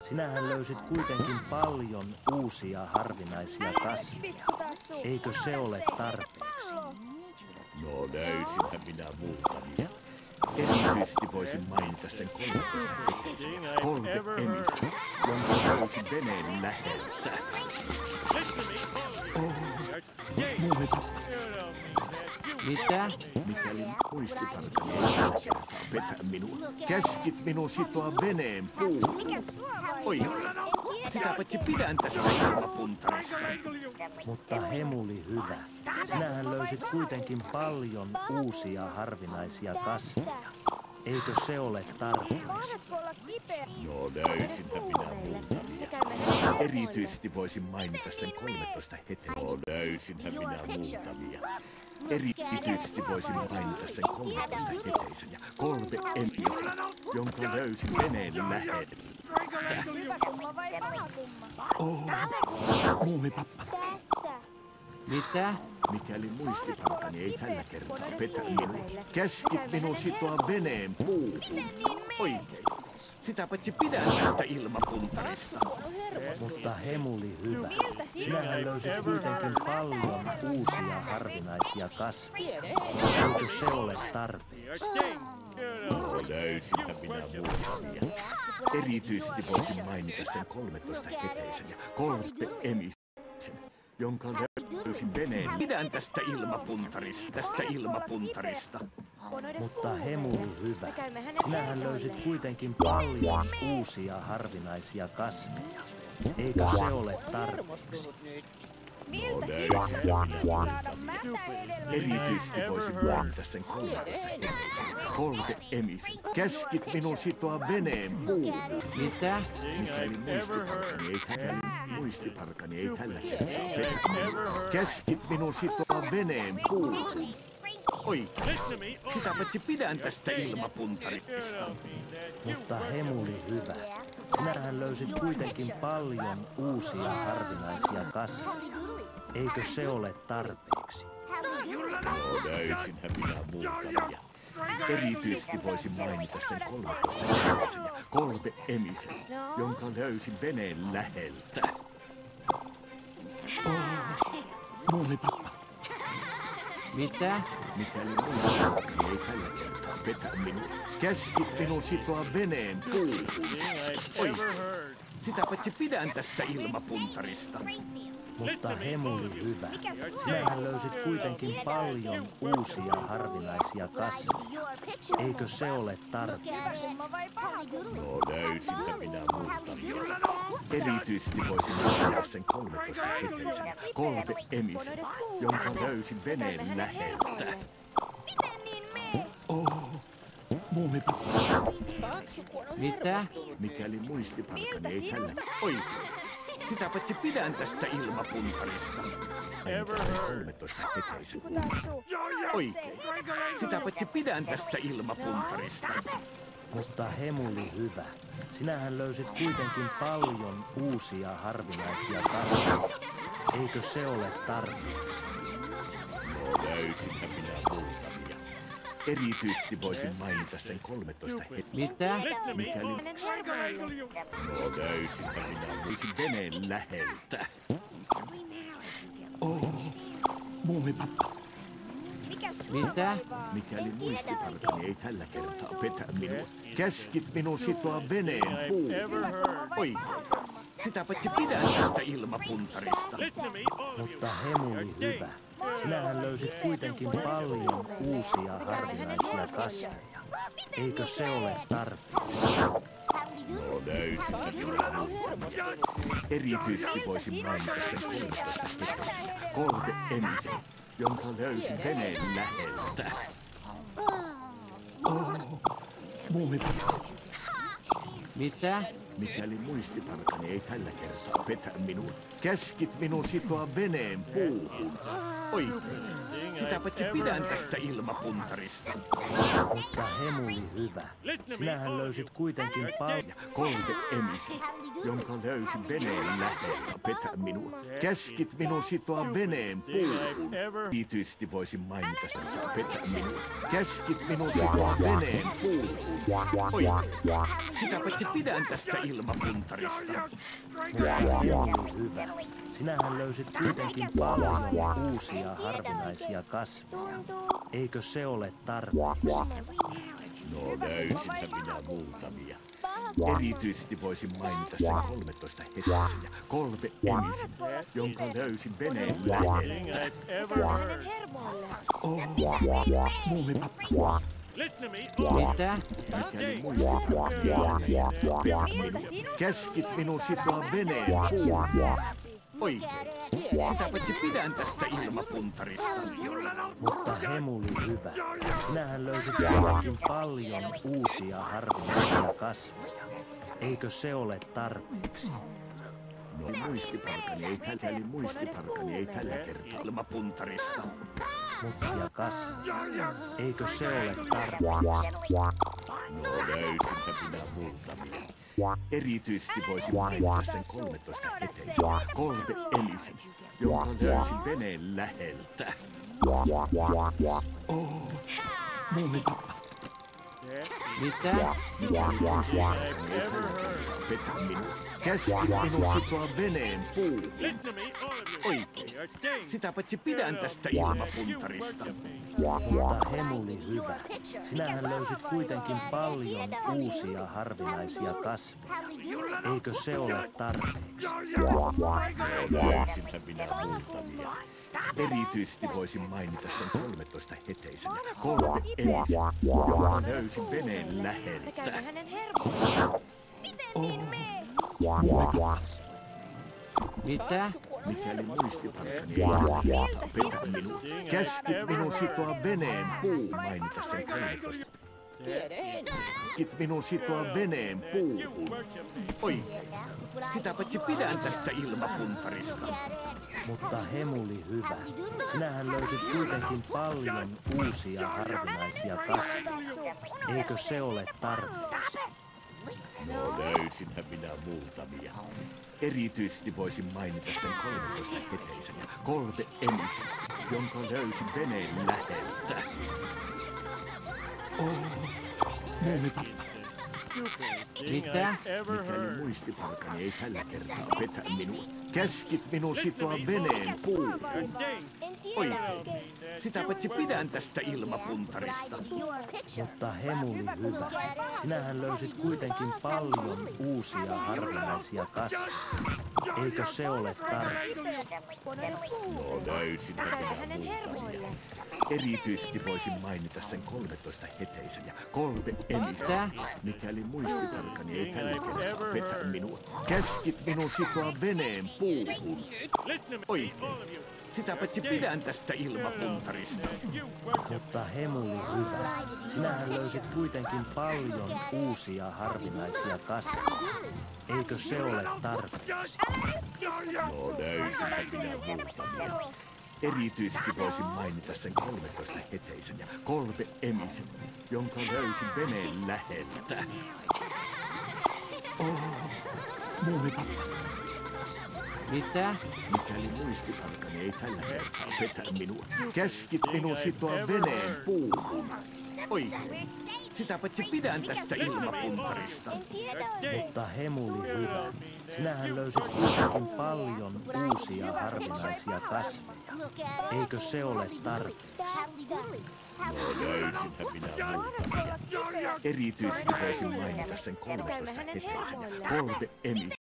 Sinähän löysit kuitenkin paljon uusia harvinaisia kasveja. Eikö se ole tarpeeksi? No löysinhän minä muutamia. Erityisesti voisin mainita sen 13 kolme emistä, jonka löysin veneen läheltä. Muumipappa. Mitä? Mikäli muistiparkani ei tällä kertaa petä minua, käskit minun sitoa veneen puuhun. Oi, sitä paitsi pidän tästä ilmapuntarista. Mutta Hemuli hyvä, sinähän löysit kuitenkin paljon uusia harvinaisia kasveja. Eikö se ole tarpeeksi? No löysinpä minä muutamia. Erityisesti voisin mainita sen 13 heteroa. No löysinhän minä muutamia. Erityisesti voisin mainita sen 13 heteisen ja 3 emiosa, jonka löysin veneen läheltä. Muumipappa. Mitä? Mikäli muistiparkani ei tällä kertaa petä minua, käskit minun sitoa veneen puuhun. Oikein. Sitä paitsi pidän tästä ilmapuntarista. Mutta Hemuli hyvä, sinähän löysit kuitenkin paljon uusia harvinaisia kasveja. Eikö se ole tarpeeksi? No löysinpä minä muutamia. Erityisesti voisin mainita sen 13 heteisen ja 3 emisen, jonka löysin veneen. Pidän tästä ilmapuntarista. Mutta Hemuli hyvä, sinähän löysit kuitenkin paljon uusia harvinaisia kasveja. Eikö se ole tarpeeksi? No löysinpä minä muutamia. Erityisesti voisin mainita sen 13 heteisen ja 3 emisen. Käskit minun sitoa veneen puuhun. Mitä? Mikäli muistiparkani ei tällä kertaa petä minua, käskit minun sitoa veneen puuhun. Oikein. Sitä paitsi pidän tästä ilmapuntarista. Mutta Hemuli hyvä, sinähän löysit kuitenkin paljon uusia harvinaisia kasveja. Eikö se ole tarpeeksi? No löysinhän minä muutamia. Erityisesti voisin mainita sen 13 heteisen ja 3 emisen, jonka löysin veneen läheltä. Muumipappa. Mitä? Mikäli muistiparkani ei tällä kertaa petä minua, käskit minun sitoa veneen puuhun. Oikein. Sitä paitsi pidän tästä ilmapuntarista. Mutta Hemuli hyvä, sinähän löysit kuitenkin paljon uusia harvinaisia kasveja. Eikö se ole tarpeeksi? No löysinpä minä muutamia. Erityisesti voisin mainita sen 13 heteisen ja 3 emisen, jonka löysin veneen läheltä. Muumipappa. Mitä? Mikäli muistiparkani ei tällä... Oikein. Sitä paitsi pidän tästä ilmapuntarista. Entä sen 13 heteisen? Oikein. Sitä paitsi pidän tästä ilmapuntarista. Mutta Hemuli hyvä, sinähän löysit kuitenkin paljon uusia harvinaisia kasveja. Eikö se ole tarpeeksi? No löysinpä minä muutamia. Erityisesti voisin mainita sen 13 heteisen. Mitä? Mikäli... No löysinpä minä löysin veneen läheltä. Muumipappa. Mitä? Mikäli muistiparkani ei tällä kertaa petä minua, käskit minun sitoa veneen puuhun. Oikein. Sitä paitsi pidän tästä ilmapuntarista. Mutta Hemuli hyvä, sinähän löysit kuitenkin paljon uusia harvinaisia kasveja. Eikö se ole tarpeeksi? No löysinpä minä muutamia. Erityisesti voisin mainita sen 13 heteisen ja 3 emisen, jonka löysin veneen läheltä. Muumipappa. Mitä? Mikäli muistiparkani ei tällä kertaa petä minua, käskit minun sitoa veneen puuhun. Oikein. Sitä paitsi pidän tästä ilmapuntarista. Mutta Hemuli hyvä. Sinähän löysit kuitenkin paljon. Kolme emisen, jonka löysin veneen läheltä. Petä minua. Käskit minun sitoa veneen puuhun. Erityisesti voisin mainita sen. Petä minua. Käskit minun sitoa veneen puuhun. Oikein. Sitä paitsi pidän tästä ilmapuntarista. Mutta Hemuli hyvä. Sinähän löysit kuitenkin paljon uusia harvinaisia kasveja. Eikö se ole tarpeeksi? No löysinpä minä muutamia. Erityisesti voisin mainita sen 13 hetkisen ja 3 emisen, jonka löysin veneen läheltä. Oh, muumipappa. Mitä? Mikäli muistit, käskit minun sitoa veneen puuhun. Oikein. Sitä paitsi pidän tästä ilmapuntarista. Mutta Hemuli hyvä. Sinähän löysit kuitenkin paljon uusia harvinaisia kasveja. Eikö se ole tarpeeksi? No muistiparkani ei tällä kertaa ilmapuntarista. Mutta kasveja. Eikö se ole tarpeeksi? No löysinpä minä muutamia. Erityisesti voisin mainita sen 13 heteisen, 3 emisen, jonka löysin veneen läheltä. Oh, muumipappa. Mitä? Petä minua. Käskit minun sitoa veneen puuhun. Oikein. Sitä paitsi pidän tästä ilmapuntarista. Mutta Hemuli hyvä. Sinähän löysit kuitenkin paljon uusia harvinaisia kasveja. Eikö se ole tarpeeksi? Löysinpä minä muutamia. Erityisesti voisin mainita sen 13 heteisen ja 3 emisen, jonka löysin veneen läheltä. Oh, Mitä? mikäli muistiparkani ei petä minua. Käskit minun sitoa veneen puuhun. Mainita sen 13. Käskit minun sitoa veneen puuhun. Oikein. Sitä paitsi pidän tästä ilmapuntarista. Mutta Hemuli hyvä. Sinähän löysit kuitenkin paljon uusia harvinaisia kasveja. Eikö se ole tarpeeksi? No löysinpä minä muutamia. Erityisesti voisin mainita sen 13 heteisen ja 3 emisen, jonka löysin veneen läheltä. Oh, muumipappa. Mitä? Mikäli muistiparkani ei tällä kertaa petä minua. Käskit minun sitoa veneen puuhun. Oikein. Sitä paitsi pidän tästä ilmapuntarista. Mutta Hemuli hyvä. Sinähän löysit kuitenkin paljon uusia harvinaisia kasveja. Eikö se ole tarpeeksi? No löysinpä minä muutamia. Erityisesti voisin mainita sen 13 heteisen ja 3 emisen. Mikäli muistiparkani ei tällä kertaa petä minua. Käskit minun sitoa veneen puuhun. Oikein. Sitä paitsi pidän tästä ilmapuntarista. Mutta Hemuli hyvä. Sinähän löysit kuitenkin paljon uusia harvinaisia kasveja. Eikö se ole tarpeeksi? No löysinpä minä muutamia. Erityisesti voisin mainita sen 13 heteisen ja 3 emisen, jonka löysin veneen läheltä. Oh, muumipappa. Mitä? Mikäli muistiparkani ei tällä kertaa petä minua. Käskit minun sitoa veneen puuhun. Oikein. Sitä paitsi pidän tästä ilmapuntarista. Mutta Hemuli hyvä. Sinähän löysit kuitenkin paljon uusia harvinaisia kasveja. Eikö se ole tarpeeksi? No löysinpä minä muutamia. Erityisesti voisin mainita sen 13 heteisen ja 3 emisen,